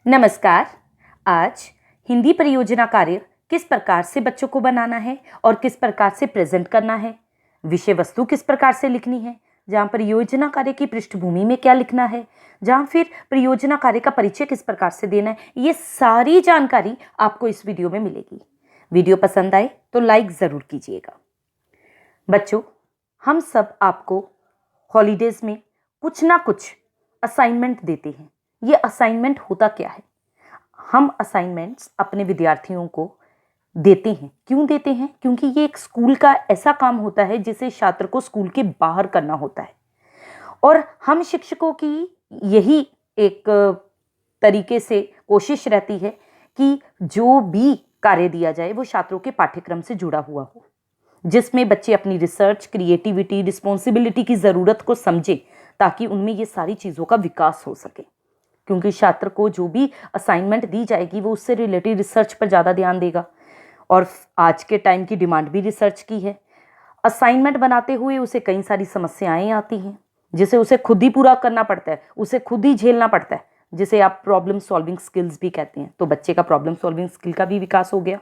नमस्कार। आज हिंदी परियोजना कार्य किस प्रकार से बच्चों को बनाना है और किस प्रकार से प्रेजेंट करना है, विषय वस्तु किस प्रकार से लिखनी है, जहाँ परियोजना कार्य की पृष्ठभूमि में क्या लिखना है, जहाँ फिर परियोजना कार्य का परिचय किस प्रकार से देना है, ये सारी जानकारी आपको इस वीडियो में मिलेगी। वीडियो पसंद आए तो लाइक ज़रूर कीजिएगा। बच्चों, हम सब आपको हॉलीडेज में कुछ ना कुछ असाइनमेंट देते हैं। ये असाइनमेंट होता क्या है? हम असाइनमेंट्स अपने विद्यार्थियों को देते हैं। क्यों देते हैं? क्योंकि ये एक स्कूल का ऐसा काम होता है जिसे छात्र को स्कूल के बाहर करना होता है, और हम शिक्षकों की यही एक तरीके से कोशिश रहती है कि जो भी कार्य दिया जाए वो छात्रों के पाठ्यक्रम से जुड़ा हुआ हो, जिसमें बच्चे अपनी रिसर्च, क्रिएटिविटी, रिस्पॉन्सिबिलिटी की ज़रूरत को समझें, ताकि उनमें ये सारी चीज़ों का विकास हो सके। क्योंकि छात्र को जो भी असाइनमेंट दी जाएगी वो उससे रिलेटेड रिसर्च पर ज़्यादा ध्यान देगा, और आज के टाइम की डिमांड भी रिसर्च की है। असाइनमेंट बनाते हुए उसे कई सारी समस्याएं आती हैं, जिसे उसे खुद ही पूरा करना पड़ता है, उसे खुद ही झेलना पड़ता है, जिसे आप प्रॉब्लम सॉल्विंग स्किल्स भी कहते हैं। तो बच्चे का प्रॉब्लम सॉल्विंग स्किल का भी विकास हो गया,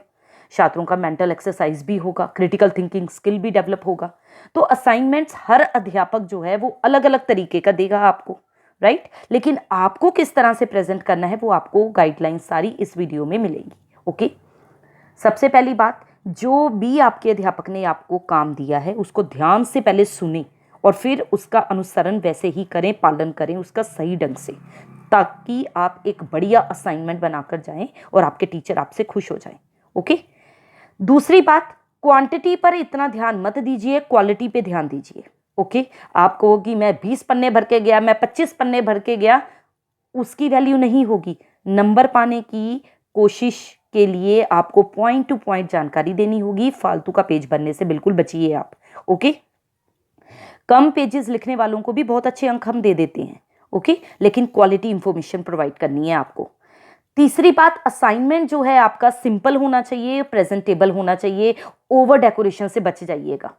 छात्रों का मेंटल एक्सरसाइज भी होगा, क्रिटिकल थिंकिंग स्किल भी डेवलप होगा। तो असाइनमेंट्स हर अध्यापक जो है वो अलग अलग तरीके का देगा आपको, राइट? लेकिन आपको किस तरह से प्रेजेंट करना है वो आपको गाइडलाइन सारी इस वीडियो में मिलेंगी। ओके, सबसे पहली बात, जो भी आपके अध्यापक ने आपको काम दिया है उसको ध्यान से पहले सुनें और फिर उसका अनुसरण वैसे ही करें, पालन करें उसका सही ढंग से, ताकि आप एक बढ़िया असाइनमेंट बनाकर जाएं और आपके टीचर आपसे खुश हो जाएं। ओके, दूसरी बात, क्वांटिटी पर इतना ध्यान मत दीजिए, क्वालिटी पे ध्यान दीजिए। ओके, आप कहोगी मैं 20 पन्ने भर के गया, मैं 25 पन्ने भर के गया, उसकी वैल्यू नहीं होगी। नंबर पाने की कोशिश के लिए आपको पॉइंट टू पॉइंट जानकारी देनी होगी। फालतू का पेज भरने से बिल्कुल बचिए आप। ओके, कम पेजेस लिखने वालों को भी बहुत अच्छे अंक हम दे देते हैं। ओके, लेकिन क्वालिटी इंफॉर्मेशन प्रोवाइड करनी है आपको। तीसरी बात, असाइनमेंट जो है आपका सिंपल होना चाहिए, प्रेजेंटेबल होना चाहिए। ओवर डेकोरेशन से बच जाइएगा।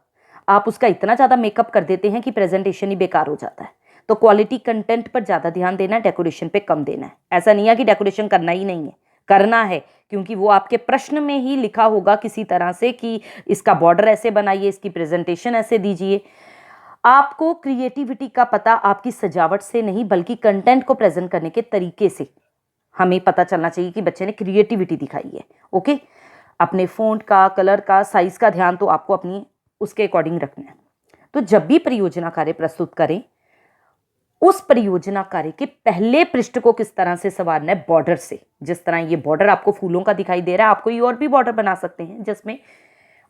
आप उसका इतना ज़्यादा मेकअप कर देते हैं कि प्रेजेंटेशन ही बेकार हो जाता है। तो क्वालिटी कंटेंट पर ज़्यादा ध्यान देना है, डेकोरेशन पे कम देना है। ऐसा नहीं है कि डेकोरेशन करना ही नहीं है, करना है, क्योंकि वो आपके प्रश्न में ही लिखा होगा किसी तरह से कि इसका बॉर्डर ऐसे बनाइए, इसकी प्रेजेंटेशन ऐसे दीजिए। आपको क्रिएटिविटी का पता आपकी सजावट से नहीं बल्कि कंटेंट को प्रेजेंट करने के तरीके से हमें पता चलना चाहिए कि बच्चे ने क्रिएटिविटी दिखाई है। ओके, अपने फ़ॉन्ट का, कलर का, साइज का ध्यान तो आपको अपनी उसके अकॉर्डिंग रखना है। तो जब भी परियोजना कार्य प्रस्तुत करें, उस परियोजना कार्य के पहले पृष्ठ को किस तरह से संवारना है, बॉर्डर से। जिस तरह ये बॉर्डर आपको फूलों का दिखाई दे रहा है, आप कोई और भी बॉर्डर बना सकते हैं, जिसमें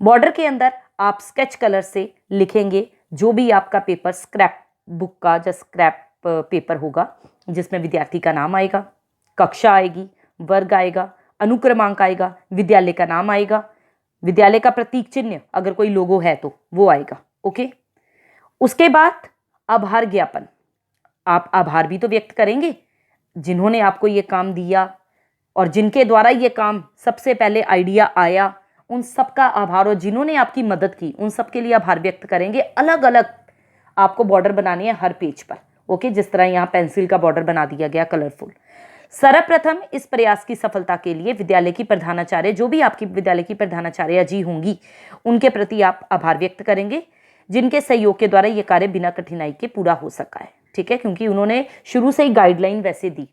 बॉर्डर के अंदर आप स्केच कलर से लिखेंगे जो भी आपका पेपर, स्क्रैप बुक का जो स्क्रैप पेपर होगा, जिसमें विद्यार्थी का नाम आएगा, कक्षा आएगी, वर्ग आएगा, अनुक्रमांक आएगा, विद्यालय का नाम आएगा, विद्यालय का प्रतीक चिन्ह अगर कोई लोगो है तो वो आएगा। ओके, उसके बाद आभार ज्ञापन। आप आभार भी तो व्यक्त करेंगे जिन्होंने आपको ये काम दिया और जिनके द्वारा ये काम सबसे पहले आइडिया आया, उन सबका आभार, और जिन्होंने आपकी मदद की उन सब के लिए आभार व्यक्त करेंगे। अलग अलग आपको बॉर्डर बनानी है हर पेज पर। ओके, जिस तरह यहाँ पेंसिल का बॉर्डर बना दिया गया कलरफुल। सर्वप्रथम इस प्रयास की सफलता के लिए विद्यालय की प्रधानाचार्य, जो भी आपकी विद्यालय की प्रधानाचार्य जी होंगी, उनके प्रति आप आभार व्यक्त करेंगे, जिनके सहयोग के द्वारा ये कार्य बिना कठिनाई के पूरा हो सका है। ठीक है, क्योंकि उन्होंने शुरू से ही गाइडलाइन वैसे दी।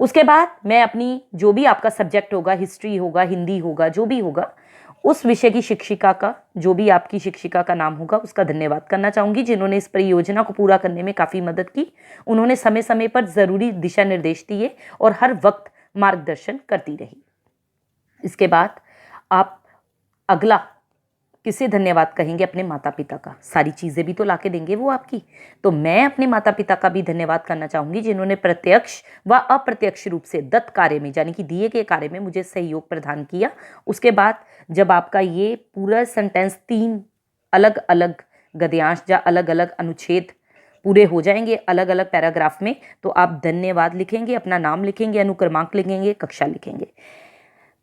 उसके बाद मैं अपनी जो भी आपका सब्जेक्ट होगा, हिस्ट्री होगा, हिंदी होगा, जो भी होगा, उस विषय की शिक्षिका का, जो भी आपकी शिक्षिका का नाम होगा, उसका धन्यवाद करना चाहूँगी, जिन्होंने इस परियोजना को पूरा करने में काफ़ी मदद की। उन्होंने समय समय पर ज़रूरी दिशा निर्देश दिए और हर वक्त मार्गदर्शन करती रही। इसके बाद आप अगला किसे धन्यवाद कहेंगे? अपने माता पिता का। सारी चीज़ें भी तो ला के देंगे वो आपकी। तो मैं अपने माता पिता का भी धन्यवाद करना चाहूँगी, जिन्होंने प्रत्यक्ष व अप्रत्यक्ष रूप से दत्त कार्य में, यानी कि दिए गए कार्य में मुझे सहयोग प्रदान किया। उसके बाद जब आपका ये पूरा सेंटेंस 3 अलग अलग गद्यांश या अलग अलग अनुच्छेद पूरे हो जाएंगे अलग अलग पैराग्राफ में, तो आप धन्यवाद लिखेंगे, अपना नाम लिखेंगे, अनुक्रमांक लिखेंगे, कक्षा लिखेंगे।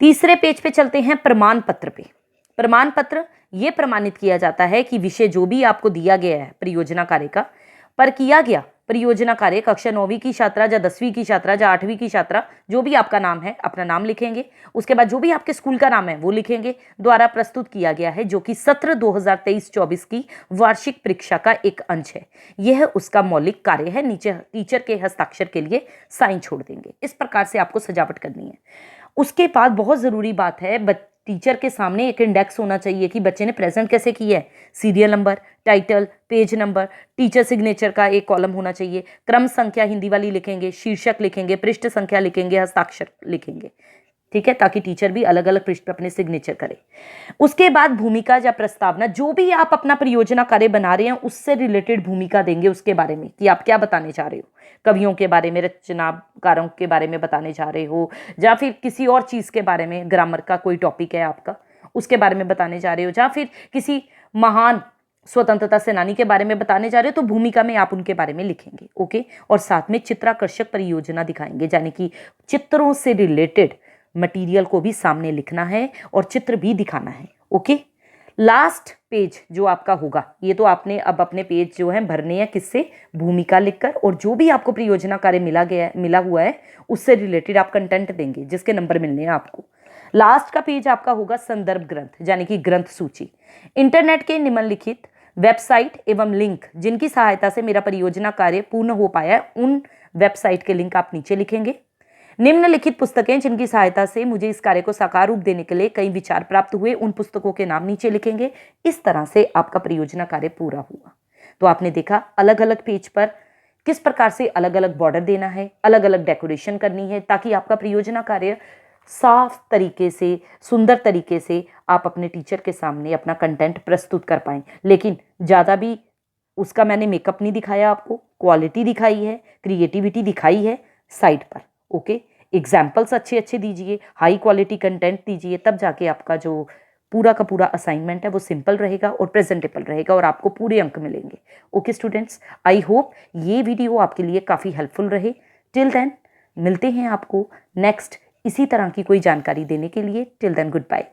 तीसरे पेज पे चलते हैं प्रमाण पत्र पे। प्रमाण पत्र ये प्रमाणित किया जाता है कि विषय जो भी आपको दिया गया है परियोजना कार्य का, पर किया गया परियोजना कार्य कक्षा 9वीं की छात्रा या 10वीं की छात्रा या 8वीं की छात्रा, जो भी आपका नाम है अपना नाम लिखेंगे। उसके बाद जो भी आपके स्कूल का नाम है वो लिखेंगे, द्वारा प्रस्तुत किया गया है, जो कि सत्र 2023-24 की वार्षिक परीक्षा का एक अंश है। यह उसका मौलिक कार्य है। नीचे टीचर के हस्ताक्षर के लिए साइन छोड़ देंगे। इस प्रकार से आपको सजावट करनी है। उसके बाद बहुत ज़रूरी बात है, टीचर के सामने एक इंडेक्स होना चाहिए कि बच्चे ने प्रेजेंट कैसे किया है। Serial number, title, page number, teacher signature का एक कॉलम होना चाहिए। क्रम संख्या हिंदी वाली लिखेंगे, शीर्षक लिखेंगे, पृष्ठ संख्या लिखेंगे, हस्ताक्षर लिखेंगे, ठीक है, ताकि टीचर भी अलग अलग पृष्ठ पर अपने सिग्नेचर करे। उसके बाद भूमिका या प्रस्तावना, जो भी आप अपना परियोजना कार्य बना रहे हैं उससे रिलेटेड भूमिका देंगे उसके बारे में कि आप क्या बताने चाह रहे हो। कवियों के बारे में, रचनाकारों के बारे में बताने जा रहे हो, या फिर किसी और चीज़ के बारे में, ग्रामर का कोई टॉपिक है आपका उसके बारे में बताने जा रहे हो, या फिर किसी महान स्वतंत्रता सेनानी के बारे में बताने जा रहे हो, तो भूमिका में आप उनके बारे में लिखेंगे। ओके। और साथ में चित्राकर्षक परियोजना दिखाएंगे, यानी कि चित्रों से रिलेटेड मटेरियल को भी सामने लिखना है और चित्र भी दिखाना है। ओके। लास्ट पेज जो आपका होगा, ये तो आपने अब अपने पेज जो है भरने हैं किससे, भूमिका लिखकर, और जो भी आपको परियोजना कार्य मिला हुआ है उससे रिलेटेड आप कंटेंट देंगे जिसके नंबर मिलने हैं आपको। लास्ट का पेज आपका होगा संदर्भ ग्रंथ, यानी कि ग्रंथ सूची। इंटरनेट के निम्नलिखित वेबसाइट एवं लिंक जिनकी सहायता से मेरा परियोजना कार्य पूर्ण हो पाया है, उन वेबसाइट के लिंक आप नीचे लिखेंगे। निम्नलिखित पुस्तकें जिनकी सहायता से मुझे इस कार्य को साकार रूप देने के लिए कई विचार प्राप्त हुए, उन पुस्तकों के नाम नीचे लिखेंगे। इस तरह से आपका परियोजना कार्य पूरा हुआ। तो आपने देखा अलग अलग पेज पर किस प्रकार से अलग अलग बॉर्डर देना है, अलग अलग डेकोरेशन करनी है, ताकि आपका परियोजना कार्य साफ तरीके से, सुंदर तरीके से आप अपने टीचर के सामने अपना कंटेंट प्रस्तुत कर पाएं। लेकिन ज़्यादा भी उसका मैंने मेकअप नहीं दिखाया आपको, क्वालिटी दिखाई है, क्रिएटिविटी दिखाई है साइड पर। ओके। एग्जाम्पल्स अच्छे अच्छे दीजिए, हाई क्वालिटी कंटेंट दीजिए, तब जाके आपका जो पूरा का पूरा असाइनमेंट है वो सिंपल रहेगा और प्रेजेंटेबल रहेगा और आपको पूरे अंक मिलेंगे। ओके स्टूडेंट्स, आई होप ये वीडियो आपके लिए काफ़ी हेल्पफुल रहे। टिल देन मिलते हैं आपको नेक्स्ट इसी तरह की कोई जानकारी देने के लिए। Till then good bye.